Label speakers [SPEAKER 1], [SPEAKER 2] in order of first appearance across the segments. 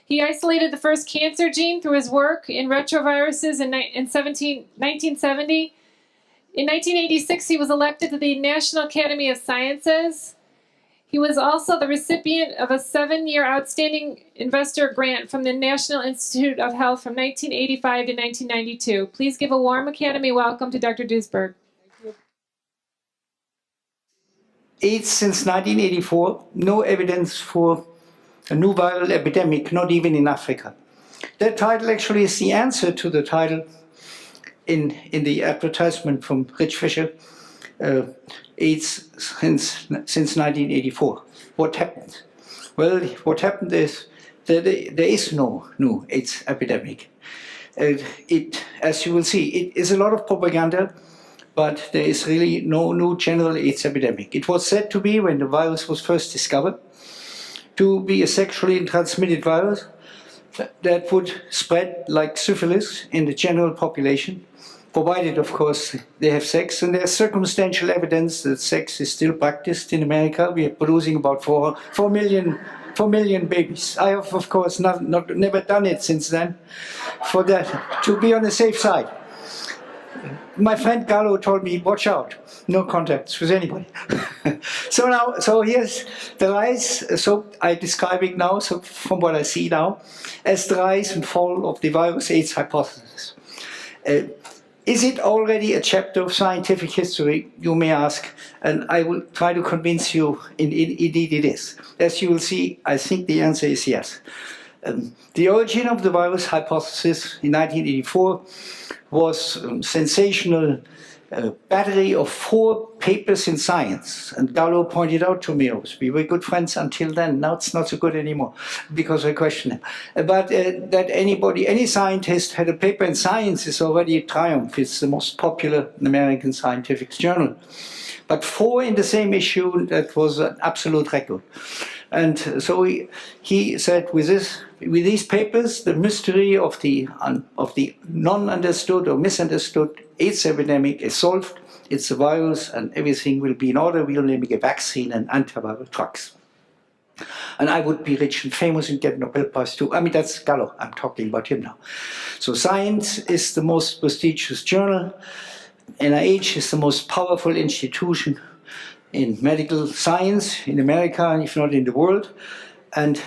[SPEAKER 1] He isolated the first cancer gene through his work in retroviruses in 1970. In 1986, he was elected to the National Academy of Sciences. He was also the recipient of a 7-year Outstanding Investor Grant from the National Institute of Health from 1985 to 1992. Please give a warm Academy welcome to Dr. Duesberg.
[SPEAKER 2] AIDS since 1984, no evidence for a new viral epidemic, not even in Africa. That title actually is the answer to the title in the advertisement from Rich Fisher, AIDS since 1984. What happened? Well, what happened is that there is no new AIDS epidemic. As you will see, it is a lot of propaganda, but there is really no new general AIDS epidemic. It was said to be, when the virus was first discovered, to be a sexually transmitted virus that would spread like syphilis in the general population, provided, of course, they have sex. And there's circumstantial evidence that sex is still practiced in America. We are producing about 4 million babies. I have, of course, never done it since then, for that, to be on the safe side. My friend Gallo told me, watch out, no contacts with anybody. So here's the rise, so I describe it now, so from what I see now, as the rise and fall of the virus AIDS hypothesis. Is it already a chapter of scientific history, you may ask, and I will try to convince you indeed it is. As you will see, I think the answer is yes. The origin of the virus hypothesis in 1984 was a sensational battery of 4 papers in Science. And Gallo pointed out to me, we were good friends until then. Now it's not so good anymore because I question him. But that any scientist had a paper in Science is already a triumph. It's the most popular American scientific journal. But 4 in the same issue, that was an absolute record. And so he said, with these papers, the mystery of the non-understood or misunderstood AIDS epidemic is solved. It's a virus, and everything will be in order. We'll only make a vaccine and antiviral drugs. And I would be rich and famous and get a Nobel Prize too. I mean, that's Gallo. I'm talking about him now. So Science is the most prestigious journal. NIH is the most powerful institution in medical science in America, if not in the world. And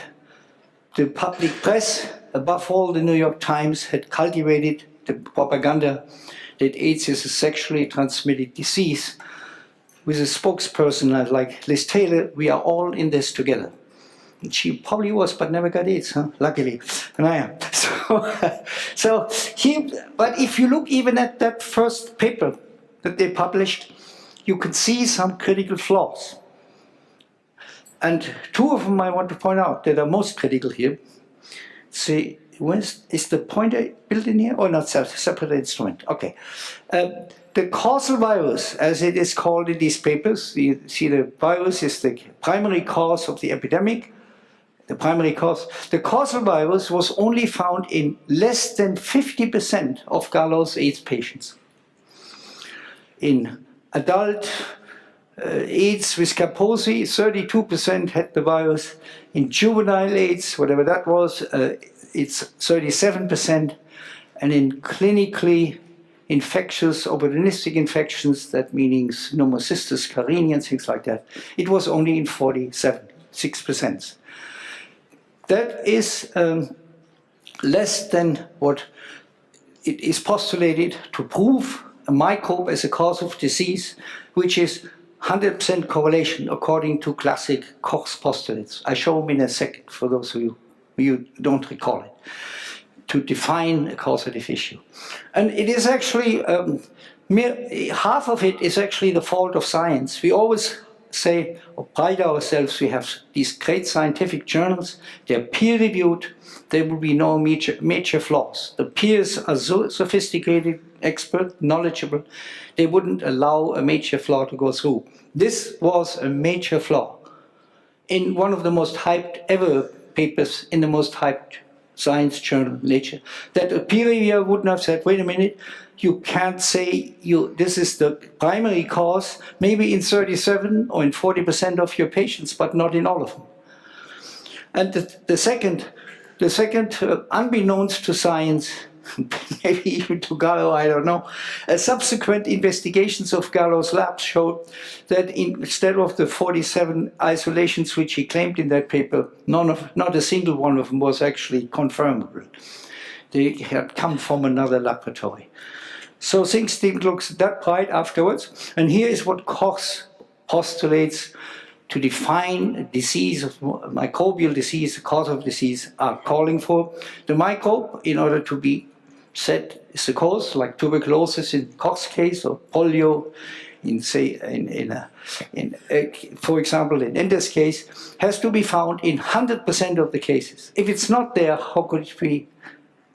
[SPEAKER 2] the public press, above all the New York Times, had cultivated the propaganda that AIDS is a sexually transmitted disease. With a spokesperson like Liz Taylor, we are all in this together. And she probably was, but never got AIDS, huh? Luckily. And I am. But if you look even at that first paper that they published, you can see some critical flaws. And 2 of them I want to point out that are most critical here. See, is the pointer built in here? Oh, not separate instrument. Okay. The causal virus, as it is called in these papers, you see the virus is the primary cause of the epidemic. The primary cause. The causal virus was only found in less than 50% of Gallo's AIDS patients. In adult AIDS with Kaposi, 32% had the virus. In juvenile AIDS, whatever that was, it's 37%. And in clinically infectious opportunistic infections, that means pneumocystis carinii and things like that, it was only in 6%. That is less than what it is postulated to prove a microbe as a cause of disease, which is 100% correlation according to classic Koch's postulates. I show them in a second for those of you who don't recall it, to define a causative issue. And it is actually, half of it is actually the fault of science. We always say, or pride ourselves, we have these great scientific journals, they're peer-reviewed, there will be no major flaws. The peers are so sophisticated, expert, knowledgeable, they wouldn't allow a major flaw to go through. This was a major flaw in one of the most hyped ever papers in the most hyped science journal, Nature, that a peer reviewer wouldn't have said, wait a minute, you can't say this is the primary cause, maybe in 37 or in 40% of your patients, but not in all of them. And the second The second, unbeknownst to science, maybe even to Gallo, I don't know, subsequent investigations of Gallo's lab showed that instead of the 47 isolations which he claimed in that paper, not a single one of them was actually confirmable. They had come from another laboratory. So things didn't look that bright afterwards. And here is what Koch postulates to define a disease, of microbial disease, the cause of disease, are calling for. The microbe, in order to be said is the cause, like tuberculosis in Koch's case, or polio for example, in Ender's case, has to be found in 100% of the cases. If it's not there, how could it be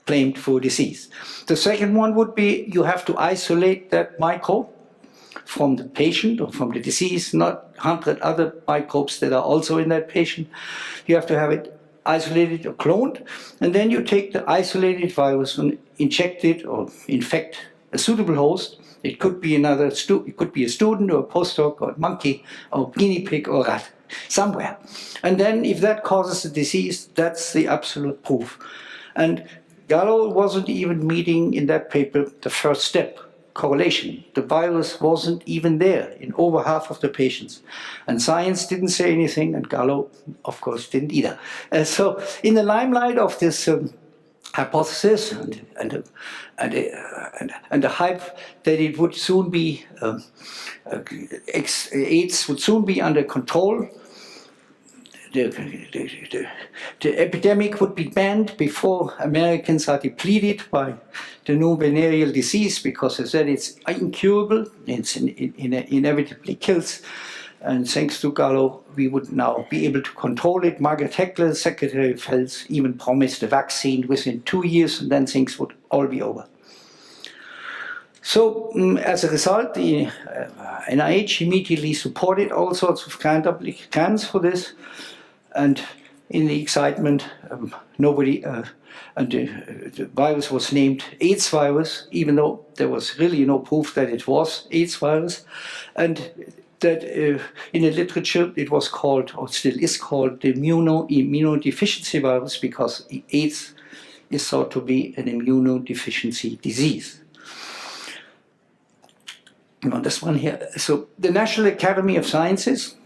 [SPEAKER 2] claimed for disease? The second one would be you have to isolate that microbe from the patient or from the disease, not 100 other microbes that are also in that patient. You have to have it isolated or cloned, and then you take the isolated virus and inject it or infect a suitable host. It could be it could be a student or a postdoc or a monkey or a guinea pig or a rat, somewhere. And then if that causes the disease, that's the absolute proof. And Gallo wasn't even meeting in that paper the first step, correlation. The virus wasn't even there in over half of the patients. And science didn't say anything, and Gallo, of course, didn't either. So in the limelight of this hypothesis and the hype that it would soon be, AIDS would soon be under control, the epidemic would be banned before Americans are depleted by the new venereal disease, because as I said, it's incurable, it inevitably kills. And thanks to Gallo, we would now be able to control it. Margaret Heckler, Secretary of Health, even promised a vaccine within 2 years, and then things would all be over. So as a result, the NIH immediately supported all sorts of grants for this. And in the excitement, the virus was named AIDS virus, even though there was really no proof that it was AIDS virus. And that in the literature it was called, or still is called, the immunodeficiency virus, because AIDS is thought to be an immunodeficiency disease. On this one here, so the National Academy of Sciences,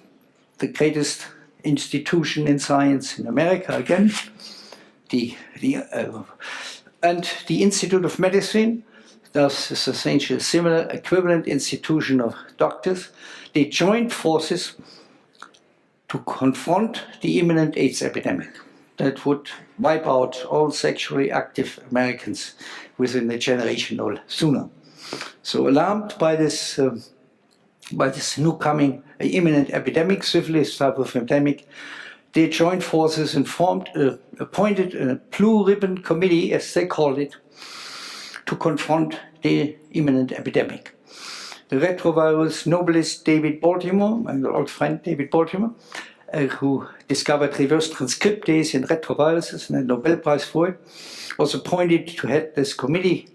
[SPEAKER 2] the greatest institution in science in America again, and the Institute of Medicine, thus is essentially a similar equivalent institution of doctors. They joined forces to confront the imminent AIDS epidemic that would wipe out all sexually active Americans within a generation or sooner. So alarmed by this new coming imminent epidemic, syphilis type of epidemic, they joined forces and appointed a blue ribbon committee, as they called it, to confront the imminent epidemic. The retrovirus Nobelist David Baltimore, my old friend David Baltimore, who discovered reverse transcriptase in retroviruses and a Nobel Prize for it, was appointed to head this committee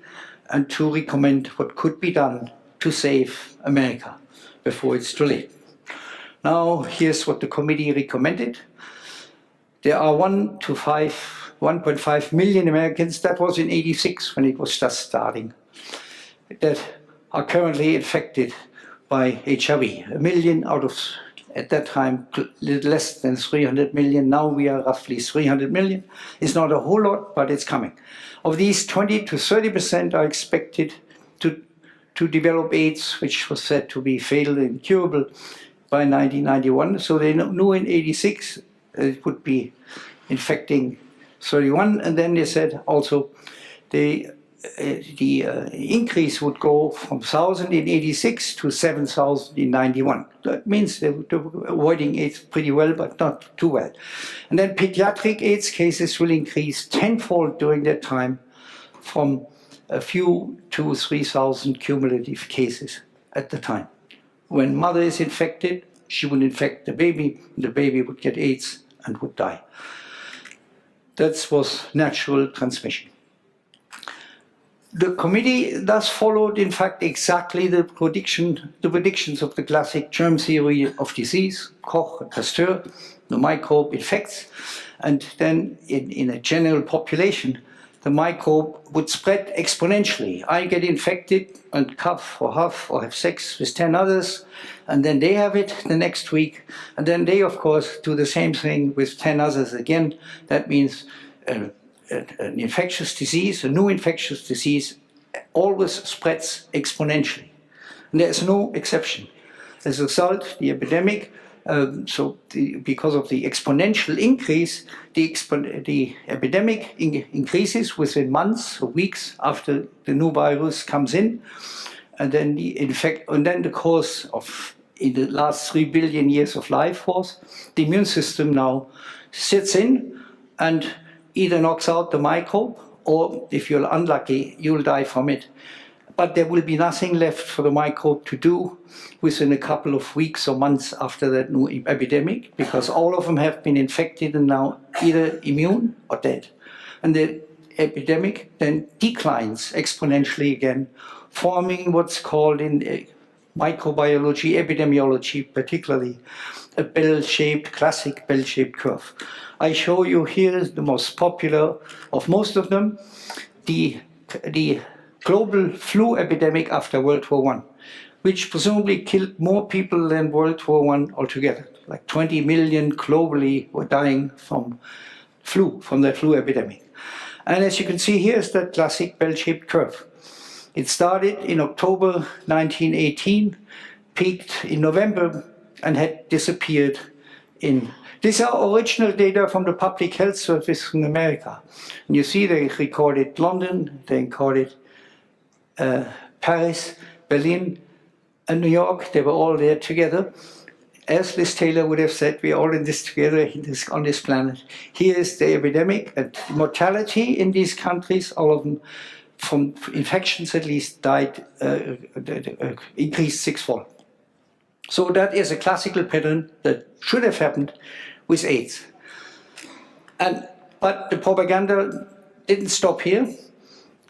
[SPEAKER 2] and to recommend what could be done to save America before it's too late. Now, here's what the committee recommended. There are 1.5 million Americans, that was in '86 when it was just starting, that are currently infected by HIV. 1 million out of, at that time, less than 300 million. Now we are roughly 300 million. It's not a whole lot, but it's coming. Of these, 20 to 30% are expected to develop AIDS, which was said to be fatal and incurable by 1991. So they knew in '86 it would be infecting 31, and then they said also the increase would go from 1,000 in '86 to 7,000 in '91. That means they were avoiding AIDS pretty well, but not too well. And then pediatric AIDS cases will increase tenfold during that time, from a few to 3,000 cumulative cases at the time. When mother is infected, she would infect the baby would get AIDS and would die. That was natural transmission. The committee thus followed, in fact, exactly the predictions of the classic germ theory of disease, Koch and Pasteur. The microbe infects, and then in a general population, the microbe would spread exponentially. I get infected and cough or huff or have sex with 10 others, and then they have it the next week, and then they, of course, do the same thing with 10 others again. That means an infectious disease, a new infectious disease, always spreads exponentially. And there's no exception. As a result, the epidemic, because of the exponential increase, the epidemic increases within months or weeks after the new virus comes in, and then the course of, in the last 3 billion years of life force, the immune system now sits in and either knocks out the microbe, or if you're unlucky, you'll die from it. But there will be nothing left for the microbe to do within a couple of weeks or months after that new epidemic, because all of them have been infected and now either immune or dead. And the epidemic then declines exponentially again, forming what's called in microbiology, epidemiology particularly, a bell-shaped, classic bell-shaped curve. I show you here the most popular of most of them, the global flu epidemic after World War I, which presumably killed more people than World War I altogether. Like 20 million globally were dying from that flu epidemic. And as you can see, here's that classic bell-shaped curve. It started in October 1918, peaked in November, and had disappeared in... These are original data from the Public Health Service in America. And you see they recorded London, they recorded Paris, Berlin, and New York. They were all there together. As Liz Taylor would have said, we are all in this together on this planet. Here is the epidemic, and mortality in these countries, all of them, from infections at least, died, increased sixfold. So that is a classical pattern that should have happened with AIDS. But the propaganda didn't stop here.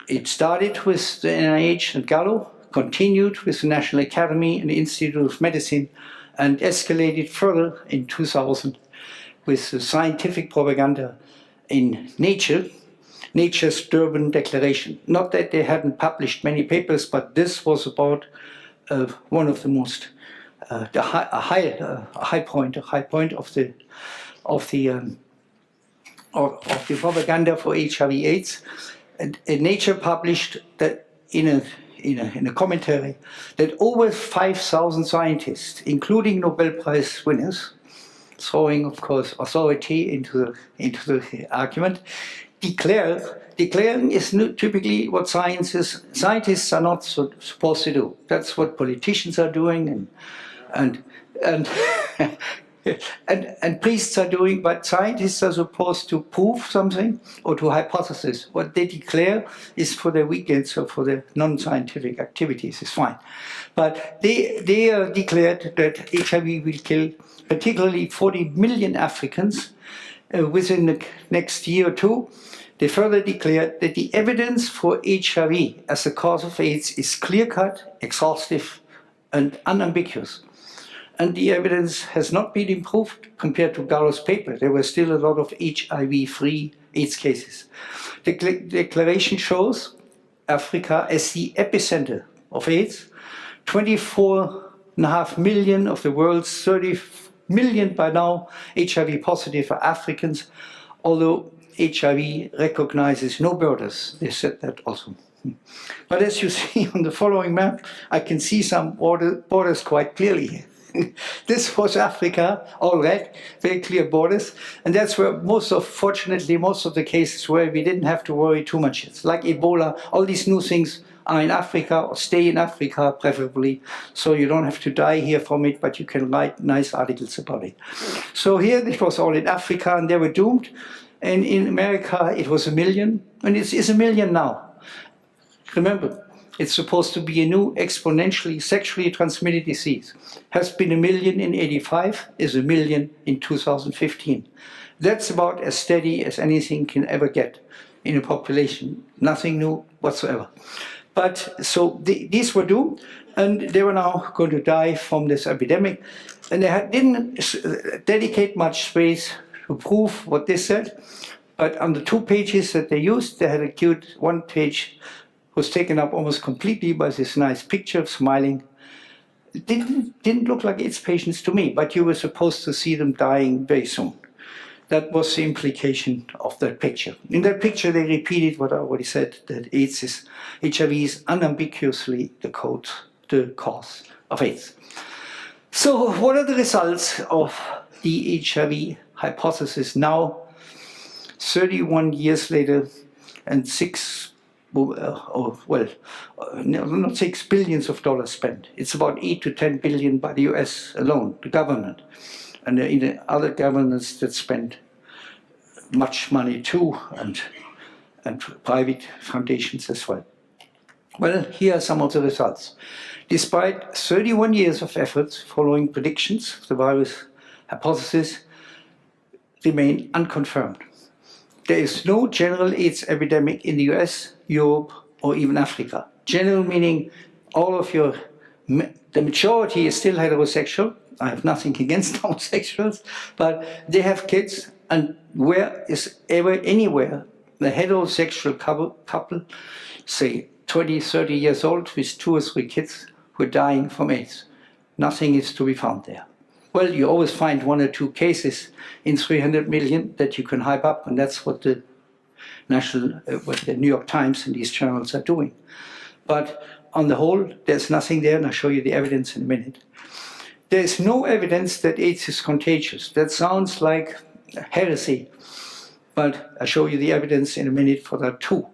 [SPEAKER 2] It started with the NIH and Gallo, continued with the National Academy and the Institute of Medicine, and escalated further in 2000 with the scientific propaganda in Nature, Nature's Durban Declaration. Not that they hadn't published many papers, but this was about one of the most a high point of the propaganda for HIV/AIDS. And Nature published that in a commentary that over 5,000 scientists, including Nobel Prize winners, throwing, of course, authority into the argument, declaring is typically what scientists are not supposed to do. That's what politicians are doing and priests are doing, but scientists are supposed to prove something or to hypothesize. What they declare is for their weekends or for their non-scientific activities is fine. But they declared that HIV will kill particularly 40 million Africans within the next year or two. They further declared that the evidence for HIV as a cause of AIDS is clear-cut, exhaustive, and unambiguous. And the evidence has not been improved compared to Gallo's paper. There were still a lot of HIV-free AIDS cases. The declaration shows Africa as the epicenter of AIDS. 24.5 million of the world's 30 million by now HIV positive are Africans, although HIV recognizes no borders. They said that also. But as you see on the following map, I can see some borders quite clearly here. This was Africa, all red, very clear borders, and that's where fortunately, most of the cases where we didn't have to worry too much. It's like Ebola, all these new things are in Africa, or stay in Africa preferably, so you don't have to die here from it, but you can write nice articles about it. So here it was all in Africa, and they were doomed, and in America it was 1 million, and it's 1 million now. Remember, it's supposed to be a new exponentially sexually transmitted disease. Has been 1 million in 85, is 1 million in 2015. That's about as steady as anything can ever get in a population. Nothing new whatsoever. But so these were doomed, and they were now going to die from this epidemic. And they didn't dedicate much space to prove what they said. But on the 2 pages that they used, they had a cute 1 page was taken up almost completely by this nice picture of smiling. It didn't look like AIDS patients to me, but you were supposed to see them dying very soon. That was the implication of that picture. In that picture, they repeated what I already said, that HIV is unambiguously the cause of AIDS. So what are the results of the HIV hypothesis now, 31 years later, and not $6 billion spent. It's about 8 to 10 billion by the US alone, the government. And in the other governments that spend much money too, and private foundations as well. Well, here are some of the results. Despite 31 years of efforts following predictions, the virus hypothesis remain unconfirmed. There is no general AIDS epidemic in the US, Europe, or even Africa. General meaning the majority is still heterosexual. I have nothing against homosexuals, but they have kids, and anywhere, the heterosexual couple, say 20, 30 years old with 2 or 3 kids who are dying from AIDS. Nothing is to be found there. Well, you always find 1 or 2 cases in 300 million that you can hype up, and that's what the what the New York Times and these journals are doing. But on the whole, there's nothing there, and I'll show you the evidence in a minute. There is no evidence that AIDS is contagious. That sounds like heresy, but I'll show you the evidence in a minute for that too.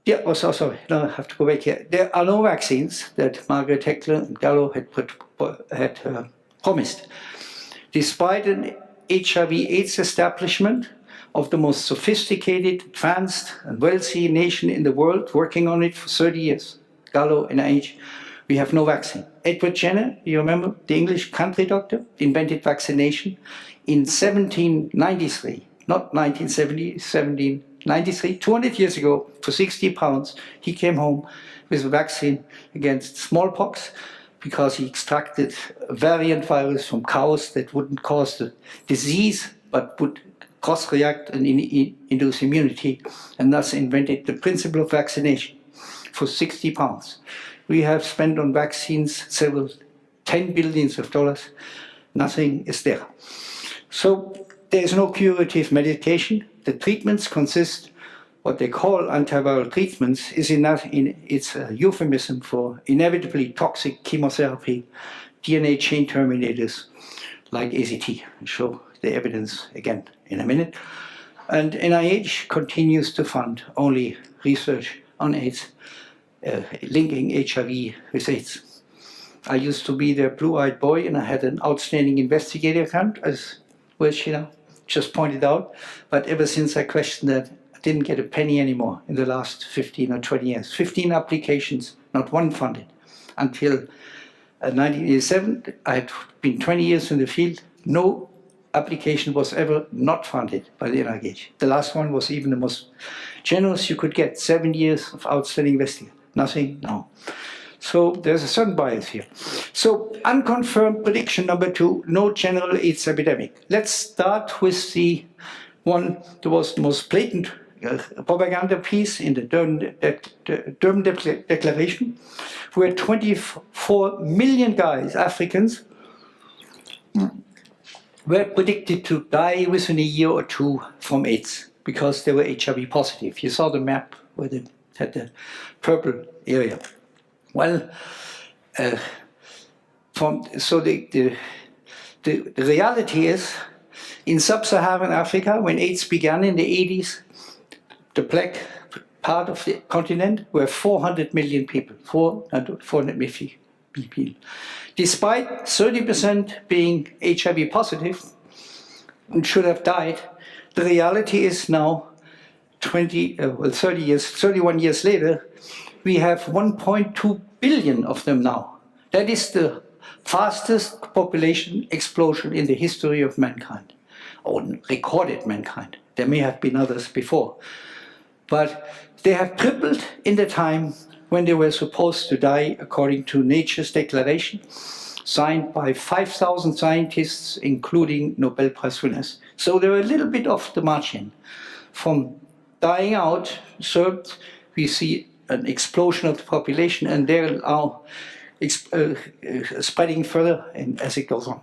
[SPEAKER 2] Yeah, oh, sorry, no, I have to go back here. There are no vaccines that Margaret Heckler and Gallo had promised. Despite an HIV-AIDS establishment of the most sophisticated, advanced, and wealthy nation in the world, working on it for 30 years, Gallo and NIH, we have no vaccine. Edward Jenner, you remember, the English country doctor, invented vaccination in 1793, not 1970, 1793, 200 years ago, for 60 pounds, he came home with a vaccine against smallpox because he extracted a variant virus from cows that wouldn't cause the disease, but would cross-react and induce immunity, and thus invented the principle of vaccination for 60 pounds. We have spent on vaccines several $10 billion. Nothing is there. So there is no curative medication. The treatments consist what they call antiviral treatments. It's a euphemism for inevitably toxic chemotherapy, DNA chain terminators like AZT. I'll show the evidence again in a minute. And NIH continues to fund only research on AIDS, linking HIV with AIDS. I used to be their blue-eyed boy, and I had an outstanding investigator account, as well, just pointed out. But ever since I questioned that, I didn't get a penny anymore in the last 15 or 20 years. 15 applications, not one funded. Until 1987, I had been 20 years in the field. No application was ever not funded by the NIH. The last one was even the most generous you could get, 7 years of outstanding investigation. Nothing, no. So there's a certain bias here. So unconfirmed prediction number 2, no general AIDS epidemic. Let's start with the one that was the most blatant propaganda piece in the Durban Declaration, where 24 million guys, Africans, were predicted to die within a year or 2 from AIDS because they were HIV positive. You saw the map where they had the purple area. Well, so the reality is, in sub-Saharan Africa, when AIDS began in the 80s, the black part of the continent were 400 million people, 450 people. Despite 30% being HIV positive and should have died, the reality is now 31 years later, we have 1.2 billion of them now. That is the fastest population explosion in the history of mankind, or recorded mankind. There may have been others before. But they have tripled in the time when they were supposed to die according to Nature's Declaration, signed by 5,000 scientists, including Nobel Prize winners. So they're a little bit off the margin. From dying out, third, we see an explosion of the population, and they're now spreading further as it goes on.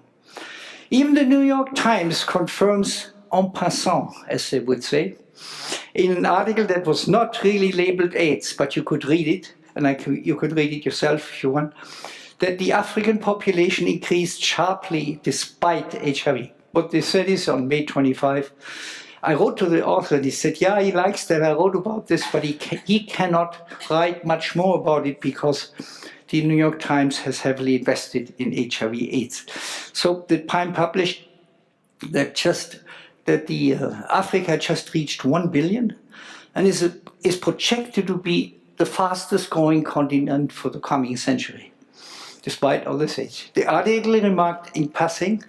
[SPEAKER 2] Even the New York Times confirms en passant, as they would say, in an article that was not really labeled AIDS, but you could read it, and you could read it yourself if you want, that the African population increased sharply despite HIV. What they said is on May 25, I wrote to the author and he said, yeah, he likes that I wrote about this, but he cannot write much more about it because the New York Times has heavily invested in HIV/AIDS. So the Time published that Africa just reached 1 billion and is projected to be the fastest growing continent for the coming century, despite all this age. The article remarked in passing,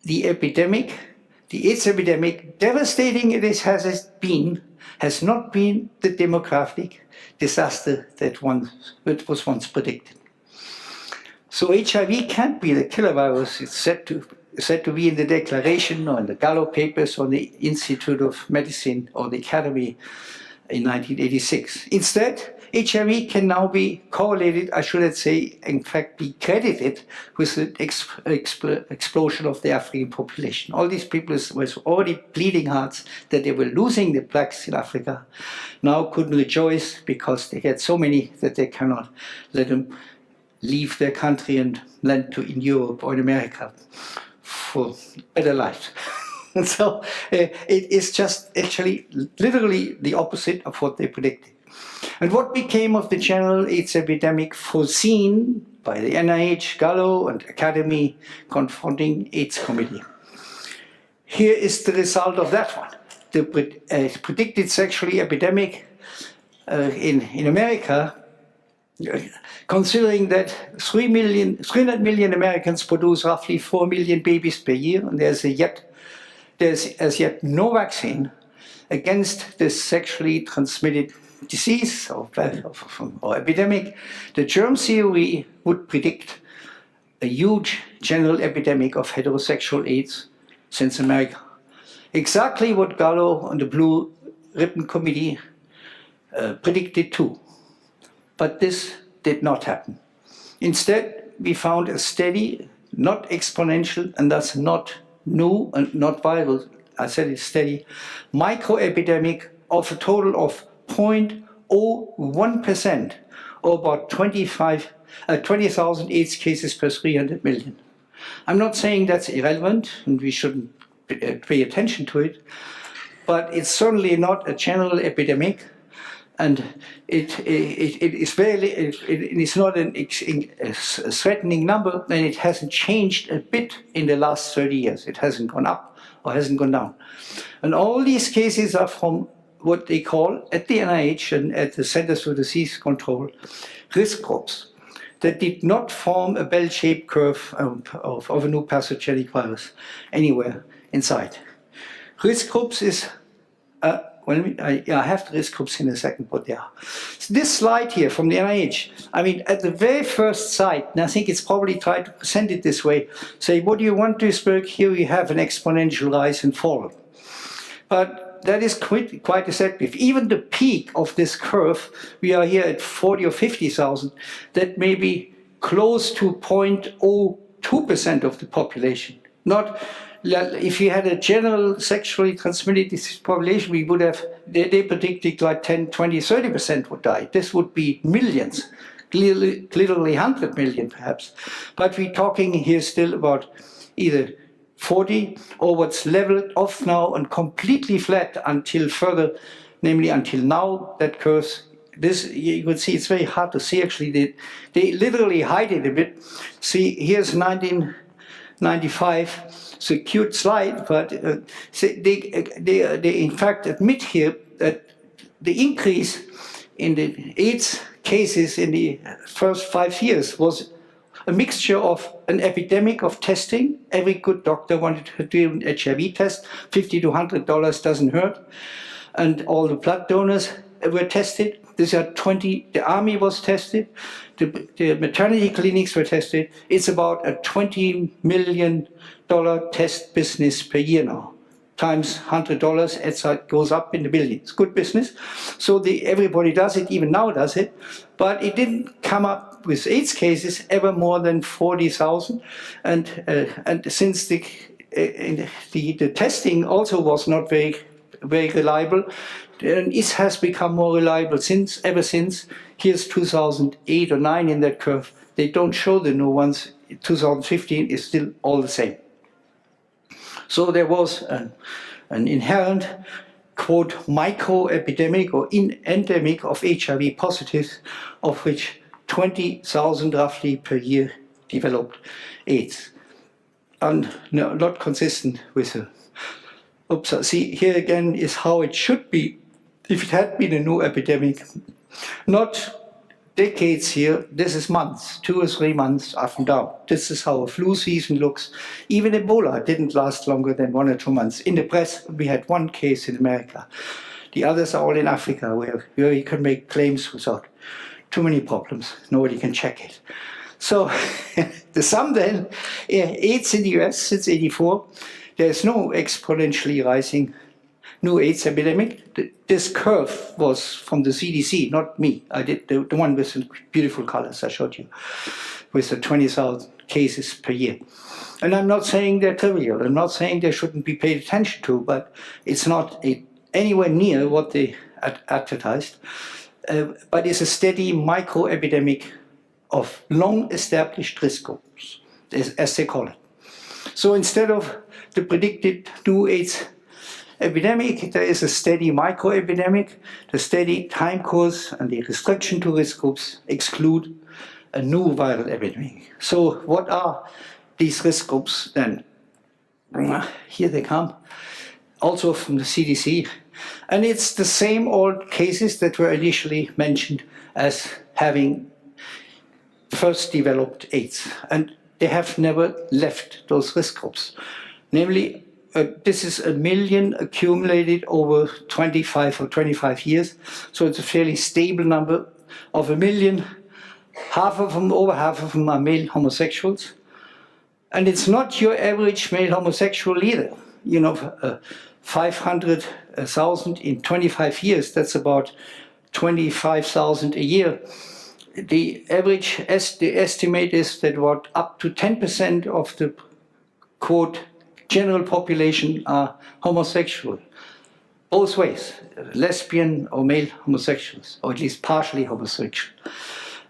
[SPEAKER 2] the AIDS epidemic, devastating as has not been the demographic disaster that was once predicted. So HIV can't be the killer virus. It's said to be in the Declaration or in the Gallo Papers or the Institute of Medicine or the Academy in 1986. Instead, HIV can now be correlated, I should say, in fact, be credited with the explosion of the African population. All these people were already bleeding hearts that they were losing the blacks in Africa, now couldn't rejoice because they had so many that they cannot let them leave their country and land in Europe or in America for better lives. And so it is just actually literally the opposite of what they predicted. And what became of the general AIDS epidemic foreseen by the NIH, Gallo, and Academy confronting AIDS committee? Here is the result of that one. The predicted sexually epidemic in America, considering that 300 million Americans produce roughly 4 million babies per year, and there's as yet no vaccine against this sexually transmitted disease or epidemic, the germ theory would predict a huge general epidemic of heterosexual AIDS since America. Exactly what Gallo and the Blue Ribbon Committee predicted too. But this did not happen. Instead, we found a steady, not exponential, and thus not new and not viral, I said it's steady, microepidemic of a total of 0.01%, or about 20,000 AIDS cases per 300 million. I'm not saying that's irrelevant, and we shouldn't pay attention to it, but it's certainly not a general epidemic, and it's not a threatening number, and it hasn't changed a bit in the last 30 years. It hasn't gone up or hasn't gone down. And all these cases are from what they call, at the NIH and at the Centers for Disease Control, risk groups that did not form a bell-shaped curve of a new pathogenic virus anywhere inside. Risk groups is, I have the risk groups in a second, but yeah. So this slide here from the NIH, I mean, at the very first sight, and I think it's probably tried to present it this way, say, what do you want, Duesberg? Here you have an exponential rise and fall. But that is quite deceptive. Even the peak of this curve, we are here at 40 or 50,000, that may be close to 0.02% of the population. Not, if you had a general sexually transmitted disease population, we would have, they predicted like 10, 20, 30% would die. This would be millions, literally 100 million perhaps. But we're talking here still about either 40, or what's leveled off now and completely flat until further, namely until now, that curves. This, you can see, it's very hard to see actually. They literally hide it a bit. See, here's 1995. It's a cute slide, but they in fact admit here that the increase in the AIDS cases in the first 5 years was a mixture of an epidemic of testing. Every good doctor wanted to do an HIV test. $50 to $100 doesn't hurt. And all the blood donors were tested. These are 20, the army was tested, the maternity clinics were tested. It's about a $20 million test business per year now. Times $100, it goes up in the billions. Good business. So everybody does it, even now does it. But it didn't come up with AIDS cases ever more than 40,000. And since the testing also was not very reliable, and it has become more reliable ever since. Here's 2008 or 9 in that curve. They don't show the new ones. 2015 is still all the same. So there was an inherent, quote, micro-epidemic or endemic of HIV positives, of which 20,000 roughly per year developed AIDS. And no, not consistent with the oops, see, here again is how it should be if it had been a new epidemic. Not decades here, this is months, 2 or 3 months up and down. This is how a flu season looks. Even Ebola didn't last longer than 1 or 2 months. In the press, we had 1 case in America. The others are all in Africa, where you can make claims without too many problems. Nobody can check it. So, the sum then, AIDS in the US since '84, there's no exponentially rising new AIDS epidemic. This curve was from the CDC, not me. I did the one with the beautiful colors I showed you, with the 20,000 cases per year. And I'm not saying they're trivial. I'm not saying they shouldn't be paid attention to, but it's not anywhere near what they advertised. But it's a steady micro-epidemic of long-established risk groups, as they call it. So instead of the predicted new AIDS epidemic, there is a steady micro-epidemic. The steady time course and the restriction to risk groups exclude a new viral epidemic. So what are these risk groups then? Here they come, also from the CDC. And it's the same old cases that were initially mentioned as having first developed AIDS. And they have never left those risk groups. Namely, this is 1 million accumulated over 25 or 25 years. So it's a fairly stable number of 1 million. Over half of them are male homosexuals. And it's not your average male homosexual either. You know, 500,000 in 25 years, that's about 25,000 a year. The average, the estimate is that what up to 10% of the, quote, general population are homosexual. Both ways, lesbian or male homosexuals, or at least partially homosexual.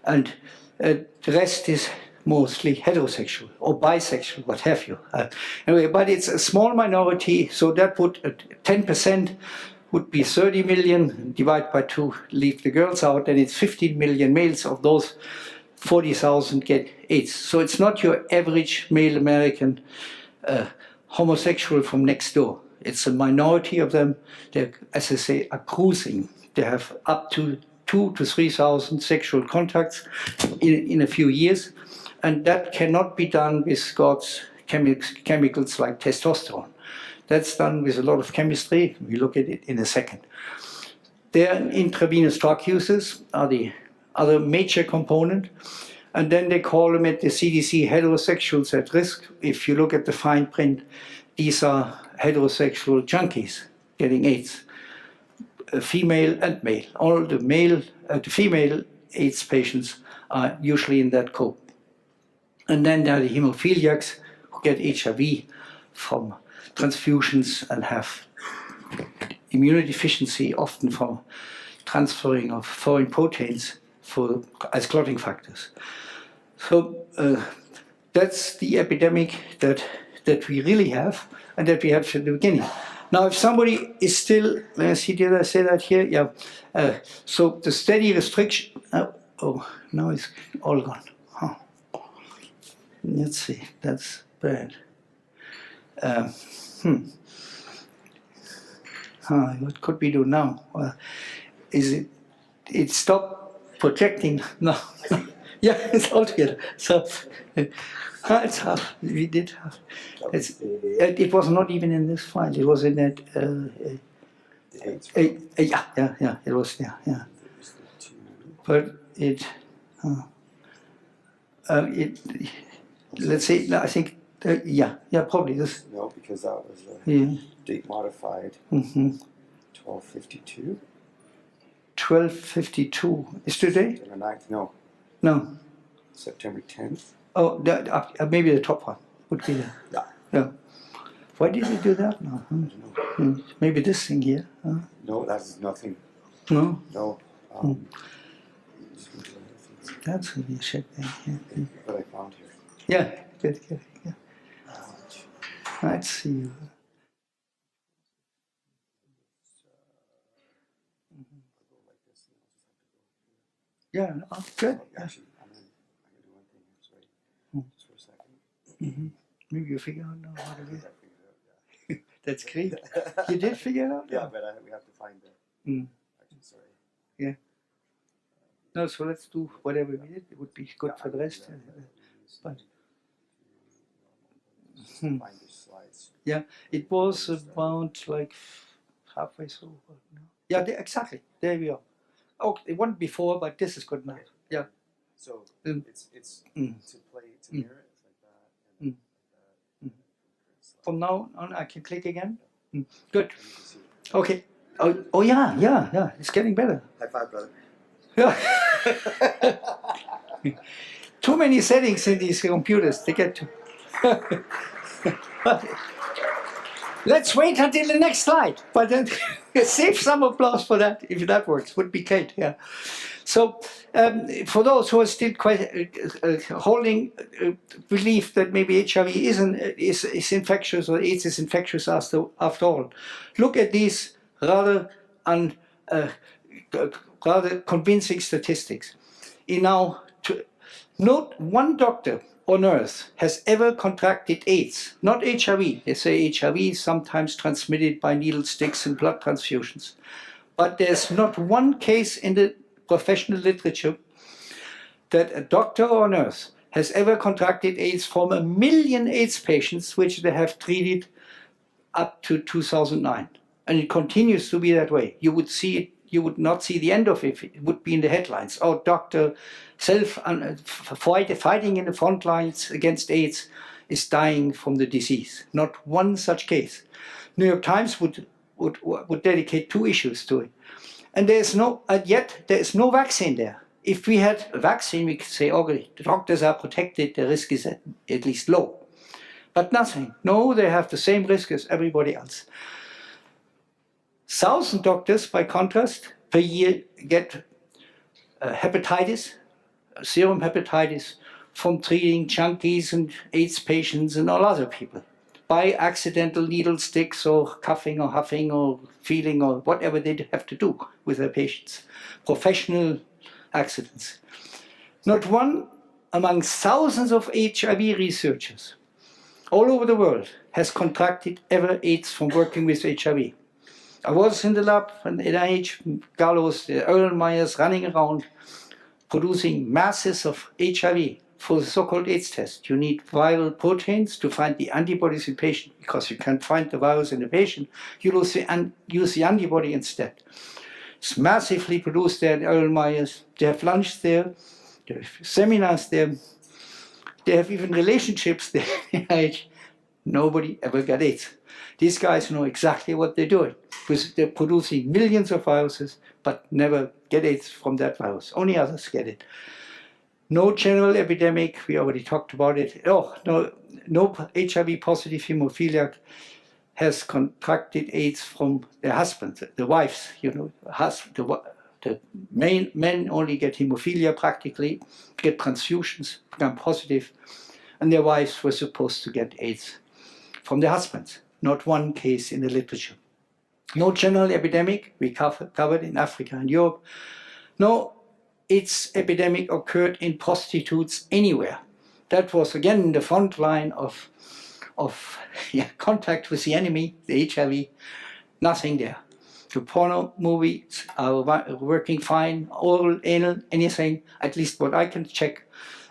[SPEAKER 2] And the rest is mostly heterosexual or bisexual, what have you. Anyway, but it's a small minority, so that would, 10% would be 30 million, divide by 2, leave the girls out, and it's 15 million males. Of those, 40,000 get AIDS. So it's not your average male American homosexual from next door. It's a minority of them. They, as I say, are cruising. They have up to 2,000 to 3,000 sexual contacts in a few years. And that cannot be done with God's chemicals like testosterone. That's done with a lot of chemistry. We look at it in a second. Their intravenous drug uses are the other major component. And then they call them at the CDC heterosexuals at risk. If you look at the fine print, these are heterosexual junkies getting AIDS, female and male. All the female AIDS patients are usually in that group. And then there are the hemophiliacs who get HIV from transfusions and have immunodeficiency, often from transferring of foreign proteins as clotting factors. So that's the epidemic that we really have and that we have from the beginning. Now, if somebody is still, let me see, did I say that here? Yeah. So the steady restriction, oh, now it's all gone. Huh. Let's see, that's bad. What could we do now? Well, is it stopped projecting? No, Yeah, it's all together. So it's half. We did half. It was not even in this file. It was in that. Yeah. It was there. Yeah. But it. Let's say. I think. Yeah. Probably this.
[SPEAKER 3] No, because that was date modified. 1252.
[SPEAKER 2] 1252 is today.
[SPEAKER 3] September 9th. No.
[SPEAKER 2] No.
[SPEAKER 3] September 10th.
[SPEAKER 2] Oh, maybe the top one would be there. Yeah. Why did you do that? No. Maybe this thing here.
[SPEAKER 3] No, that's nothing.
[SPEAKER 2] No.
[SPEAKER 3] No.
[SPEAKER 2] That's really a shit thing. Yeah.
[SPEAKER 3] What I found here.
[SPEAKER 2] Yeah. Good. Yeah. Let's see. Yeah. Oh, good.
[SPEAKER 3] Actually, I'm gonna do one thing here. Sorry. Just for a second.
[SPEAKER 2] Maybe you figure out now how to do
[SPEAKER 3] I
[SPEAKER 2] it.
[SPEAKER 3] figured it out,
[SPEAKER 2] That's great. You did figure it out?
[SPEAKER 3] yeah. But we have to find the. Actually, sorry.
[SPEAKER 2] Yeah. No, so let's do whatever we did. It would be good for the rest. But
[SPEAKER 3] Find the slides.
[SPEAKER 2] yeah, it was about like halfway through. Yeah, exactly. There we are. Oh, it wasn't before, but this is good enough. Yeah.
[SPEAKER 3] So it's to play to mirror it like that. And like that.
[SPEAKER 2] From now on, I can click again. Good. Okay. Oh yeah. It's getting better.
[SPEAKER 3] High five, brother.
[SPEAKER 2] Yeah. Too many settings in these computers to get to. Let's wait until the next slide. But then save some applause for that, if that works. Would be great. Yeah. So for those who are still quite holding belief that maybe HIV is infectious or AIDS is infectious after all, look at these rather convincing statistics. Not one doctor on earth has ever contracted AIDS, not HIV. They say HIV is sometimes transmitted by needle sticks and blood transfusions. But there's not one case in the professional literature that a doctor on earth has ever contracted AIDS from 1 million AIDS patients which they have treated up to 2009. And it continues to be that way. You would not see the end of it. It would be in the headlines. Oh, doctor fighting in the front lines against AIDS is dying from the disease. Not one such case. New York Times would dedicate 2 issues to it. And yet there is no vaccine there. If we had a vaccine, we could say, okay, the doctors are protected, the risk is at least low. But nothing. No, they have the same risk as everybody else. 1,000 doctors, by contrast, per year get hepatitis, serum hepatitis, from treating junkies and AIDS patients and all other people by accidental needle sticks or coughing or huffing or feeling or whatever they have to do with their patients. Professional accidents. Not one among thousands of HIV researchers all over the world has contracted ever AIDS from working with HIV. I was in the lab at NIH, Gallows, the Erlenmeyers running around producing masses of HIV for the so-called AIDS test. You need viral proteins to find the antibodies in patient because you can't find the virus in the patient. You use the antibody instead. It's massively produced there at Erlenmeyers. They have lunch there. They have seminars there. They have even relationships there at NIH. Nobody ever got AIDS. These guys know exactly what they're doing. Because they're producing millions of viruses, but never get AIDS from that virus. Only others get it. No general epidemic, we already talked about it. Oh, no HIV positive hemophiliac has contracted AIDS from their husbands, the wives, the men only get hemophilia practically, get transfusions, become positive, and their wives were supposed to get AIDS from their husbands. Not one case in the literature. No general epidemic, we covered in Africa and Europe. No AIDS epidemic occurred in prostitutes anywhere. That was again the front line of contact with the enemy, the HIV. Nothing there. The porno movies are working fine, oral, anal, anything, at least what I can check,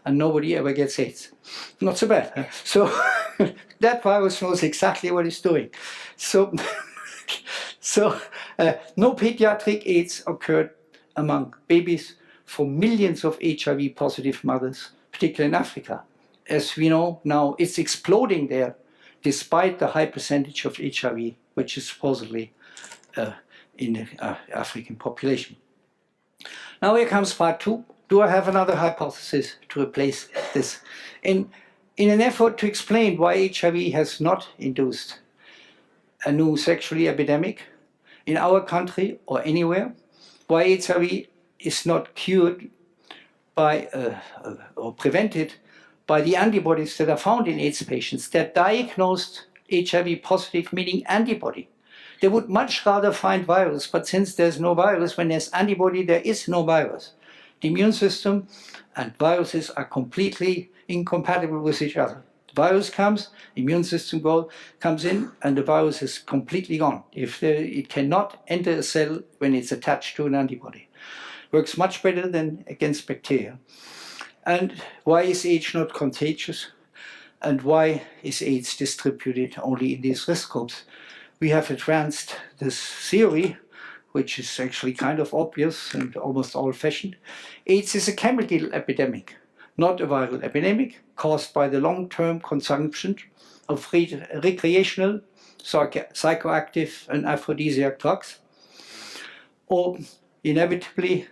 [SPEAKER 2] and nobody ever gets AIDS. Not so bad. Huh? So that virus knows exactly what it's doing. So, no pediatric AIDS occurred among babies for millions of HIV positive mothers, particularly in Africa. As we know now, it's exploding there, despite the high percentage of HIV, which is supposedly in the African population. Now here comes part two. Do I have another hypothesis to replace this? In an effort to explain why HIV has not induced a new sexual epidemic in our country or anywhere, why HIV is not cured by or prevented by the antibodies that are found in AIDS patients that diagnosed HIV positive, meaning antibody. They would much rather find virus, but since there's no virus, when there's antibody, there is no virus. The immune system and viruses are completely incompatible with each other. The virus comes, immune system comes in, and the virus is completely gone. It cannot enter a cell when it's attached to an antibody. Works much better than against bacteria. And why is AIDS not contagious? And why is AIDS distributed only in these risk groups? We have advanced this theory, which is actually kind of obvious and almost old-fashioned. AIDS is a chemical epidemic, not a viral epidemic, caused by the long-term consumption of recreational, psychoactive and aphrodisiac drugs, or inevitably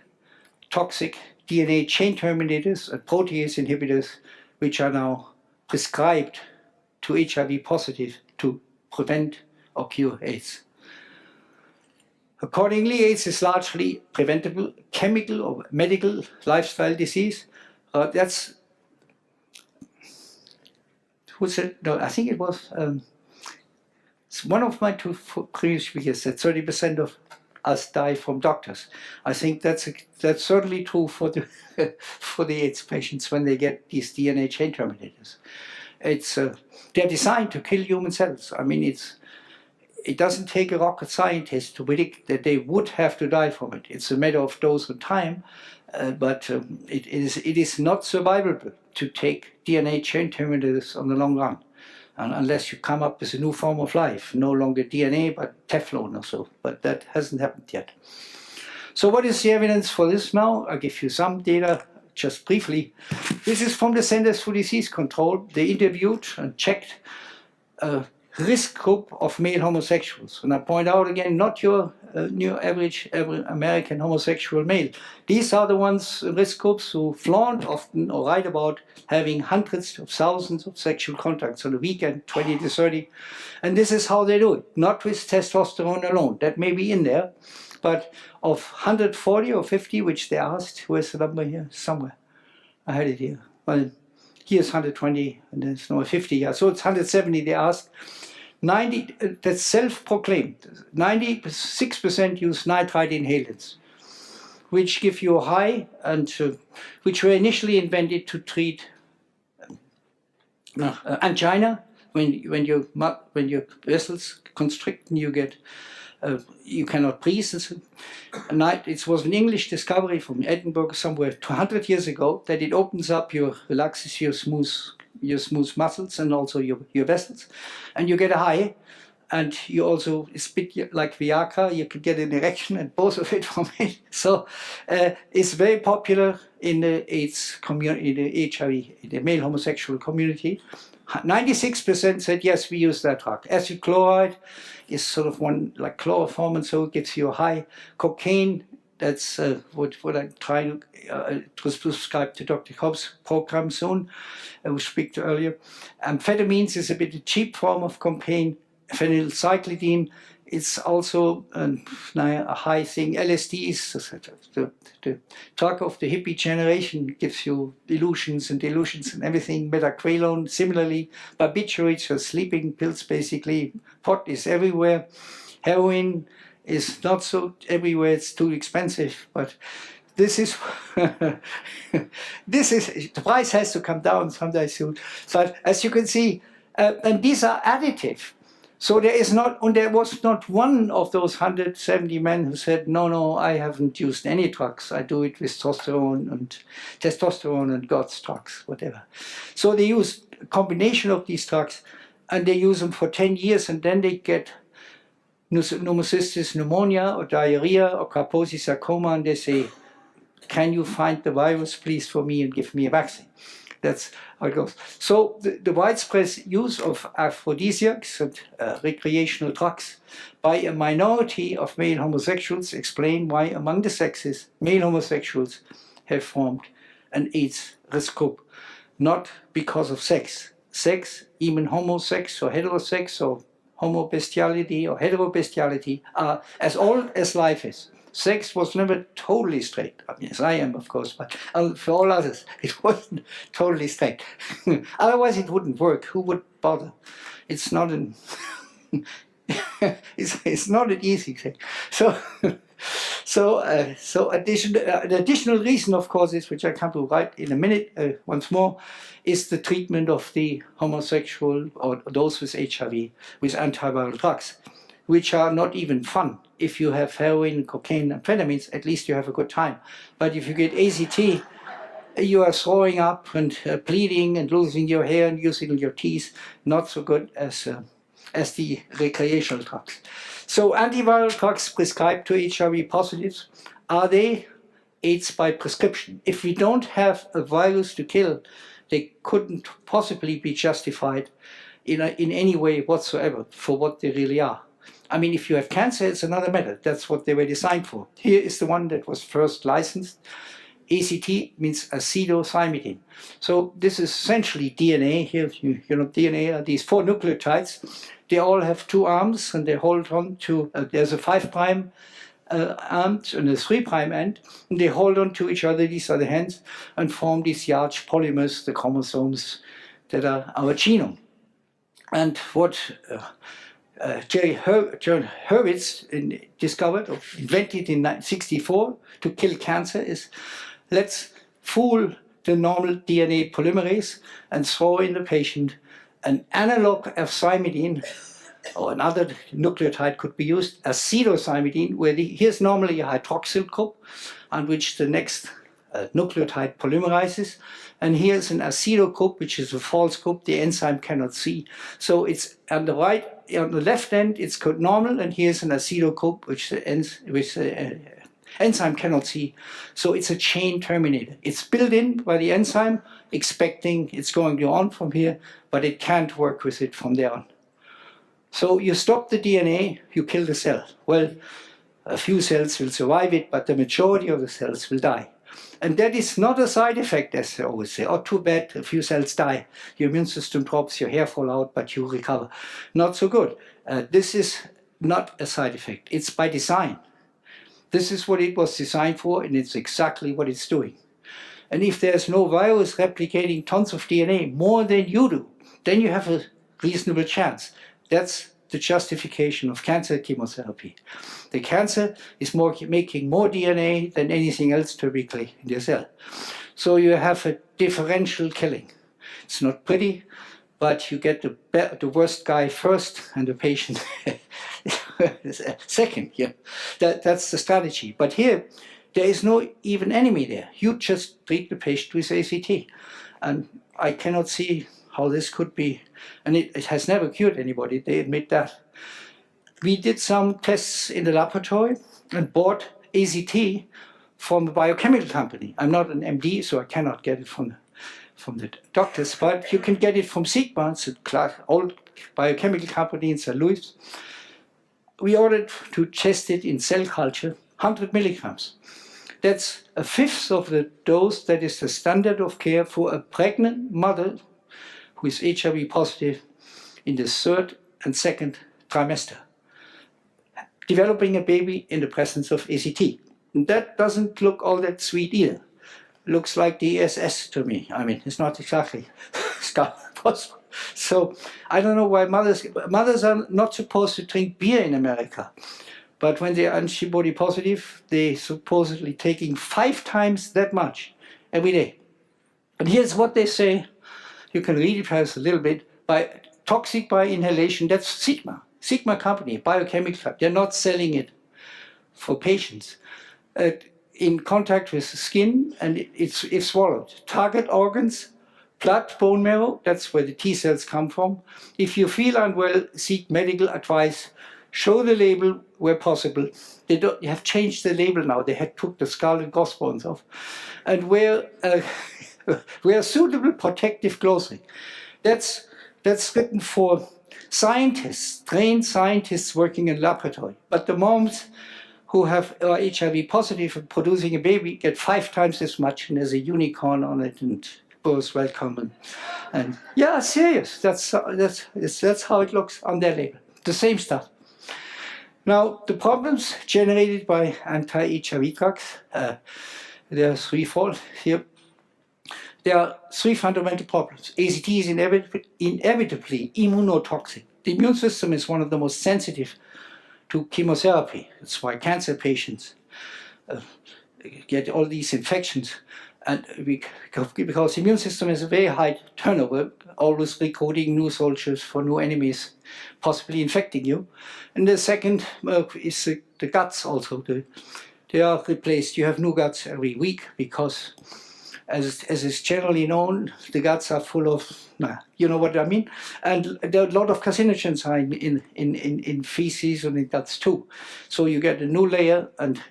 [SPEAKER 2] toxic DNA chain terminators and protease inhibitors, which are now prescribed to HIV positive to prevent or cure AIDS. Accordingly, AIDS is largely preventable chemical or medical lifestyle disease. That's, who said, no, I think it was one of my two previous speakers said 30% of us die from doctors. I think that's certainly true for the for the AIDS patients when they get these DNA chain terminators. It's they're designed to kill human cells. I mean, it doesn't take a rocket scientist to predict that they would have to die from it. It's a matter of dose and time, but it is not survivable to take DNA chain terminators on the long run, unless you come up with a new form of life, no longer DNA but Teflon or so. But that hasn't happened yet. So what is the evidence for this now? I'll give you some data just briefly. This is from the Centers for Disease Control. They interviewed and checked risk group of male homosexuals. And I point out again, not your average American homosexual male. These are the ones, risk groups, who flaunt often or write about having hundreds of thousands of sexual contacts on a weekend, 20 to 30. And this is how they do it, not with testosterone alone. That may be in there, but of 140 or 50, which they asked, where's the number here? Somewhere. I had it here. Well, here's 120, and there's no 50 here. So it's 170 they asked. 90, that's self-proclaimed. 96% use nitrite inhalants, which give you a high, and which were initially invented to treat angina. When your vessels constrict and you get you cannot breathe. It was an English discovery from Edinburgh somewhere 200 years ago that it opens up relaxes your smooth muscles and also your vessels, and you get a high, and you also, it's a bit like Viagra, you could get an erection and both of it from it. So it's very popular in the AIDS community, in the HIV, in the male homosexual community. 96% said yes, we use that drug. Acid chloride is sort of one like chloroform, and so it gives you a high. Cocaine, that's what I'm trying to prescribe to Dr. Cobb's program soon, we speak to earlier. Amphetamines is a bit a cheap form of cocaine. Phenylcyclidine, it's also a high thing. LSD is the drug of the hippie generation, gives you delusions and everything. Metaqualone, similarly. Barbiturates are sleeping pills, basically. Pot is everywhere. Heroin is not so everywhere, it's too expensive. But this is, the price has to come down someday soon. But as you can see, and these are additive. So there was not one of those 170 men who said, no, I haven't used any drugs. I do it with testosterone and God's drugs, whatever. So they use a combination of these drugs, and they use them for 10 years, and then they get pneumocystis pneumonia or diarrhea or Kaposi sarcoma, and they say, can you find the virus, please, for me and give me a vaccine? That's how it goes. So the widespread use of aphrodisiacs and recreational drugs by a minority of male homosexuals explain why among the sexes, male homosexuals have formed an AIDS risk group. Not because of sex. Sex, even homosex or heterosex or homobestiality or heterobestiality, are as old as life is. Sex was never totally straight. I mean, yes, I am, of course, but for all others, it wasn't totally straight. Otherwise, it wouldn't work. Who would bother? It's not an it's not an easy thing. So an additional reason, of course, is, which I come to right in a minute once more, is the treatment of the homosexual or those with HIV with antiviral drugs, which are not even fun. If you have heroin, cocaine, amphetamines, at least you have a good time. But if you get AZT, you are throwing up and bleeding and losing your hair and using your teeth. Not so good as the recreational drugs. So antiviral drugs prescribed to HIV positives, are they AIDS by prescription? If we don't have a virus to kill, they couldn't possibly be justified in any way whatsoever for what they really are. I mean, if you have cancer, it's another matter. That's what they were designed for. Here is the one that was first licensed. ACT means acetothymidine. So this is essentially DNA. Here, you know, DNA are these 4 nucleotides. They all have 2 arms, and they hold on to, there's a 5' arm and a 3' end, and they hold on to each other, these are the hands, and form these large polymers, the chromosomes that are our genome. And what John Hurwitz discovered or invented in 1964 to kill cancer is, let's fool the normal DNA polymerase and throw in the patient an analog of thymidine, or another nucleotide could be used, acetothymidine, where here's normally a hydroxyl group on which the next nucleotide polymerizes, and here's an aceto group, which is a false group the enzyme cannot see. So it's on the right, on the left end, it's called normal, and here's an aceto group, which the enzyme cannot see. So it's a chain terminator. It's built in by the enzyme, expecting it's going to go on from here, but it can't work with it from there on. So you stop the DNA, you kill the cell. Well, a few cells will survive it, but the majority of the cells will die. And that is not a side effect, as they always say. Oh, too bad, a few cells die. Your immune system drops, your hair falls out, but you recover. Not so good. This is not a side effect. It's by design. This is what it was designed for, and it's exactly what it's doing. And if there's no virus replicating tons of DNA, more than you do, then you have a reasonable chance. That's the justification of cancer chemotherapy. The cancer is making more DNA than anything else typically in the cell. So you have a differential killing. It's not pretty, but you get the worst guy first and the patient second. Yeah, that's the strategy. But here, there is no even enemy there. You just treat the patient with ACT. And I cannot see how this could be, and it has never cured anybody, they admit that. We did some tests in the laboratory and bought AZT from a biochemical company. I'm not an MD, so I cannot get it from the doctors, but you can get it from Sigma, it's an old biochemical company in St. Louis. We ordered to test it in cell culture, 100 milligrams. That's a fifth of the dose that is the standard of care for a pregnant mother who is HIV positive in the 3rd and 2nd trimester, developing a baby in the presence of ACT. And that doesn't look all that sweet either. Looks like the SS to me. I mean, it's not exactly possible. So I don't know why mothers are not supposed to drink beer in America. But when they are antibody positive, they're supposedly taking 5 times that much every day. And here's what they say. You can read it perhaps a little bit. Toxic by inhalation, that's Sigma. Sigma company, biochemical, they're not selling it for patients. In contact with the skin, and it's swallowed. Target organs, blood, bone marrow, that's where the T cells come from. If you feel unwell, seek medical advice. Show the label where possible. They have changed the label now. They had took the skull and crossbones off. And wear suitable protective clothing. That's written for scientists, trained scientists working in laboratory. But the moms who are HIV positive and producing a baby get 5 times as much, and there's a unicorn on it, and both welcome. And yeah, serious. That's how it looks on their label. The same stuff. Now, the problems generated by anti-HIV drugs, there are threefold here. There are 3 fundamental problems. AZT is inevitably immunotoxic. The immune system is one of the most sensitive to chemotherapy. That's why cancer patients get all these infections. And because the immune system has a very high turnover, always recruiting new soldiers for new enemies, possibly infecting you. And the second is the guts also. They are replaced. You have new guts every week because, as is generally known, the guts are full of, you know what I mean? And there are a lot of carcinogens in feces and in guts too. So you get a new layer, and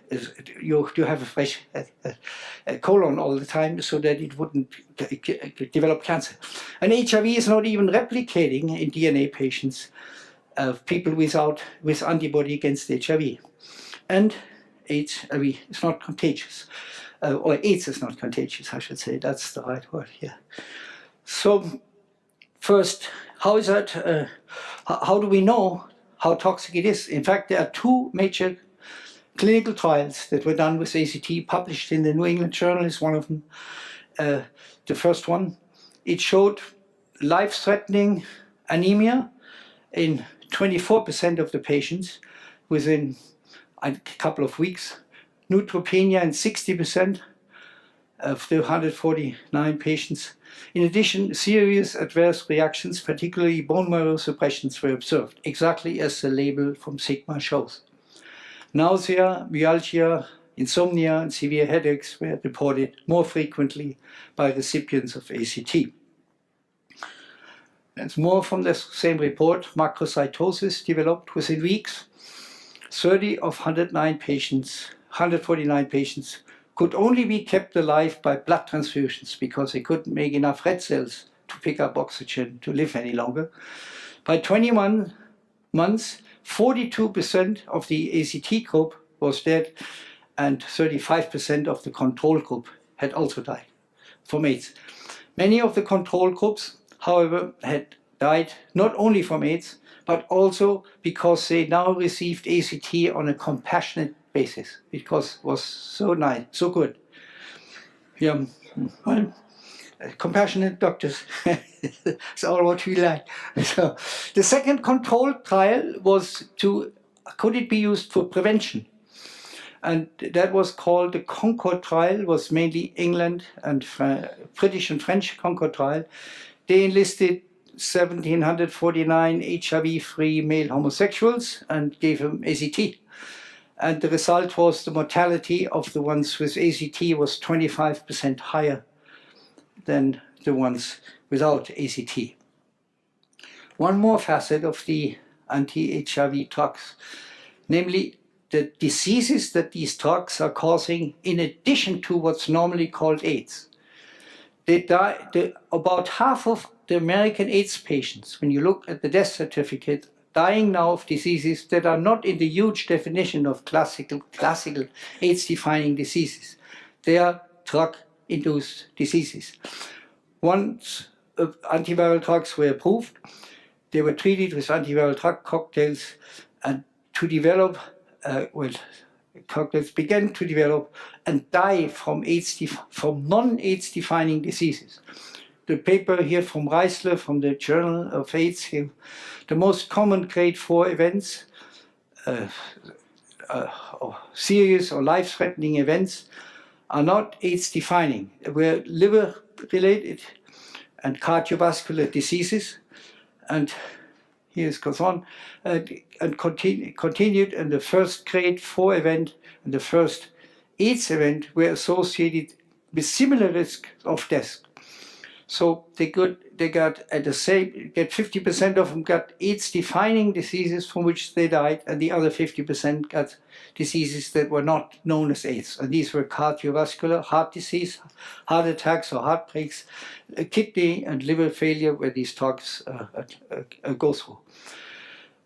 [SPEAKER 2] you have a fresh colon all the time so that it wouldn't develop cancer. And HIV is not even replicating in DNA patients of people with antibody against HIV. And HIV is not contagious. Or AIDS is not contagious, I should say. That's the right word here. So first, how is that? How do we know how toxic it is? In fact, there are 2 major clinical trials that were done with AZT, published in the New England Journal is one of them. The first one, it showed life-threatening anemia in 24% of the patients within a couple of weeks. Neutropenia in 60% of the 149 patients. In addition, serious adverse reactions, particularly bone marrow suppressions, were observed, exactly as the label from Sigma shows. Nausea, myalgia, insomnia, and severe headaches were reported more frequently by recipients of AZT. There's more from the same report. Macrocytosis developed within weeks. 30 of 149 patients could only be kept alive by blood transfusions because they couldn't make enough red cells to pick up oxygen to live any longer. By 21 months, 42% of the AZT group was dead, and 35% of the control group had also died from AIDS. Many of the control groups, however, had died not only from AIDS, but also because they now received AZT on a compassionate basis, because it was so nice, so good. Yeah, well, compassionate doctors, it's all what we like. So the second control trial was could it be used for prevention? And that was called the Concord trial, was mainly England and British and French Concord trial. They enlisted 1,749 HIV-free male homosexuals and gave them AZT. And the result was the mortality of the ones with AZT was 25% higher than the ones without AZT. One more facet of the anti-HIV drugs, namely the diseases that these drugs are causing in addition to what's normally called AIDS. About half of the American AIDS patients, when you look at the death certificate, dying now of diseases that are not in the huge definition of classical AIDS-defining diseases. They are drug-induced diseases. Once antiviral drugs were approved, they were treated with antiviral drug cocktails, and cocktails began to develop and die from non-AIDS defining diseases. The paper here from Reisler from the Journal of AIDS here, the most common grade 4 events, or serious or life-threatening events, are not AIDS defining. They were liver related and cardiovascular diseases, and here it goes on, and continued, and the first grade 4 event and the first AIDS event were associated with similar risk of death. So they got at the same, 50% of them got AIDS-defining diseases from which they died, and the other 50% got diseases that were not known as AIDS. And these were cardiovascular, heart disease, heart attacks or heart breaks, kidney and liver failure, where these talks go through.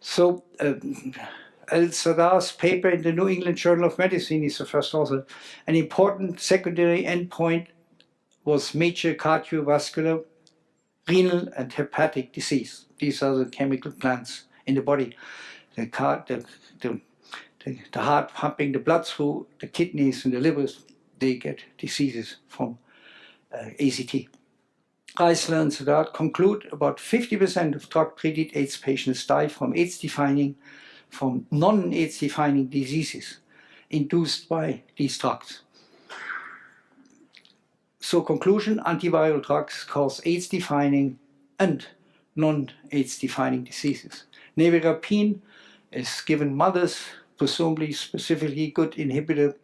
[SPEAKER 2] So El-Sadar's paper in the New England Journal of Medicine is the first author. An important secondary endpoint was major cardiovascular, renal and hepatic disease. These are the chemical plants in the body. The heart pumping the blood through the kidneys and the livers, they get diseases from ACT. Reisler and Sadar conclude about 50% of drug-treated AIDS patients die from non-AIDS defining diseases induced by these drugs. So conclusion, antiviral drugs cause AIDS-defining and non-AIDS-defining diseases. Nevirapine is given mothers, presumably specifically good inhibitor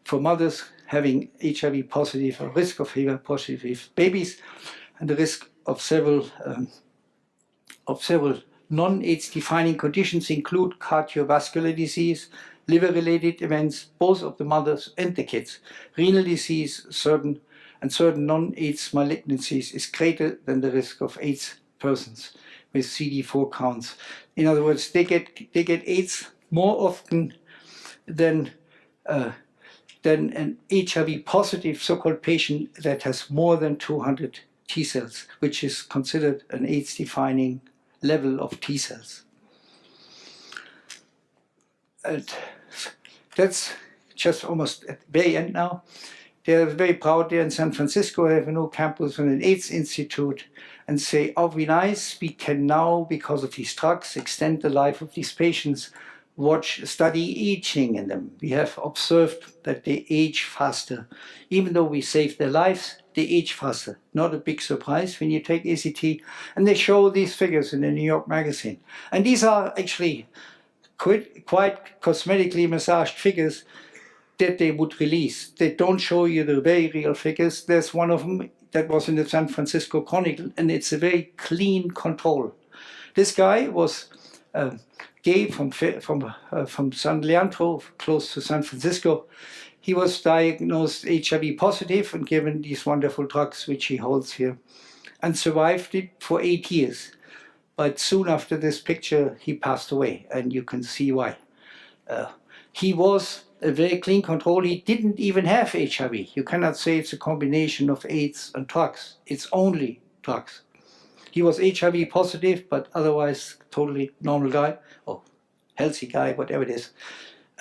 [SPEAKER 2] for mothers having HIV positive or risk of HIV positive babies, and the risk of several non-AIDS defining conditions include cardiovascular disease, liver-related events, both of the mothers and the kids, renal disease, certain non-AIDS malignancies is greater than the risk of AIDS persons with CD4 counts. In other words, they get AIDS more often than an HIV positive so-called patient that has more than 200 T cells, which is considered an AIDS defining level of T cells. And that's just almost at the very end now. They're very proud there in San Francisco. They have a new campus and an AIDS institute, and say, oh, we nice, we can now, because of these drugs, extend the life of these patients, study aging in them. We have observed that they age faster. Even though we save their lives, they age faster. Not a big surprise when you take ACT. And they show these figures in the New York Magazine. And these are actually quite cosmetically massaged figures that they would release. They don't show you the very real figures. There's one of them that was in the San Francisco Chronicle, and it's a very clean control. This guy was gay from San Leandro, close to San Francisco. He was diagnosed HIV positive and given these wonderful drugs, which he holds here, and survived it for 8 years. But soon after this picture, he passed away, and you can see why. He was a very clean control. He didn't even have HIV. You cannot say it's a combination of AIDS and drugs. It's only drugs. He was HIV positive, but otherwise totally normal guy, or healthy guy, whatever it is,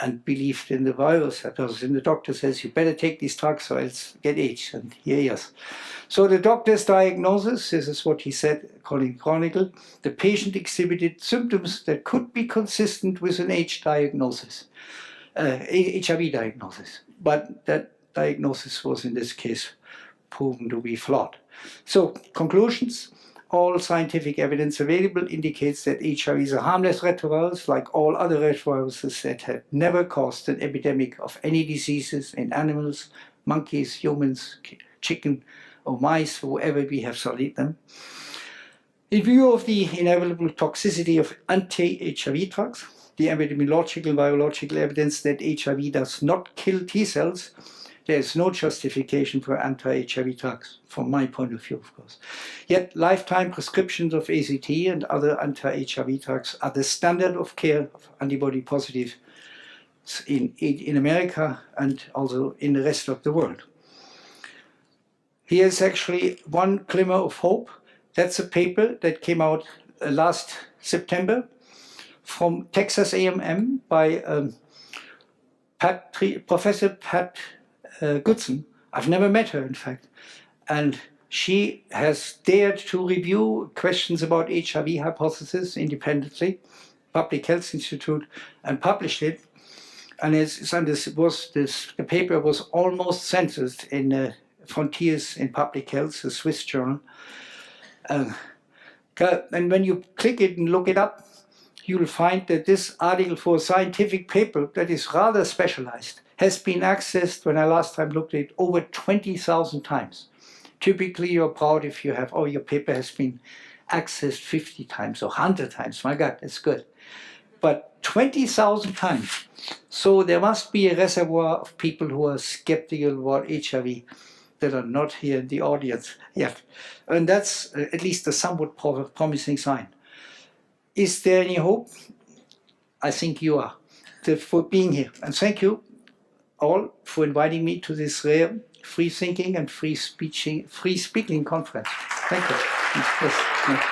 [SPEAKER 2] and believed in the virus. Because the doctor says, you better take these drugs or else get AIDS, and here he is. So the doctor's diagnosis, this is what he said, according to Chronicle, the patient exhibited symptoms that could be consistent with an HIV diagnosis. But that diagnosis was in this case proven to be flawed. So conclusions, all scientific evidence available indicates that HIV is a harmless retrovirus like all other retroviruses that have never caused an epidemic of any diseases in animals, monkeys, humans, chicken or mice, wherever we have studied them. In view of the inevitable toxicity of anti-HIV drugs, the epidemiological and virological evidence that HIV does not kill T cells, there is no justification for anti-HIV drugs, from my point of view, of course. Yet lifetime prescriptions of ACT and other anti-HIV drugs are the standard of care of antibody positive in America and also in the rest of the world. Here's actually one glimmer of hope. That's a paper that came out last September from Texas A&M by Professor Pat Goodson. I've never met her, in fact. And she has dared to review questions about HIV hypothesis independently, Public Health Institute, and published it. And the paper was almost censored in Frontiers in Public Health, a Swiss journal. And when you click it and look it up, you'll find that this article for a scientific paper that is rather specialized has been accessed, when I last time looked at it, over 20,000 times. Typically, you're proud if you have, oh, your paper has been accessed 50 times or 100 times. My God, that's good. But 20,000 times. So there must be a reservoir of people who are skeptical about HIV that are not here in the audience yet. And that's at least a somewhat promising sign. Is there any hope? I think you are, for being here. And thank you all for inviting me to this rare free thinking and free speaking conference. Thank you. Yes.